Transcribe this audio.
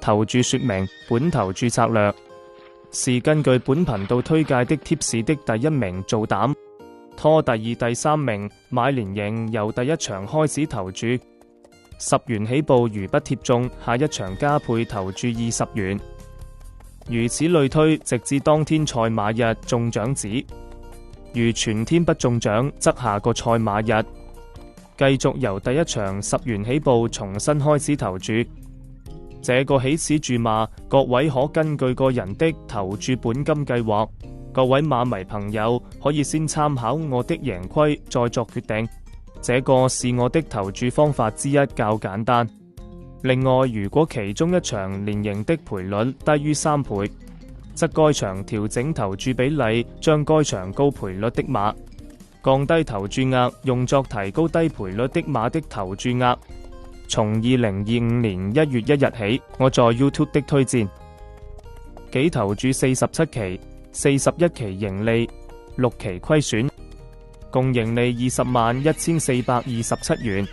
投注說明：本投注策略是根據本頻道推介的貼士的第一名做膽，拖第二、第三名買連贏，由第一場開始投注10元起步，如不貼中，下一場加倍投注20元，如此類推，直至當天賽馬日中獎止。如全天不中獎，則下個賽馬日繼續由第一場10元起步重新開始投注。這個起始注碼，各位可根據個人的投注本金計劃。各位馬迷朋友可以先參考我的贏虧，再作決定。這個是我的投注方法之一，較簡單。另外，如果其中一場連贏的賠率低於3倍，則該場調整投注比例，將該場高賠率的馬降低投注額，用作提高低賠率的馬的投注額。從2025年1月1日起，我在 YouTube 的推薦，己投注47期，41期盈利，6期虧損，共盈利201427元。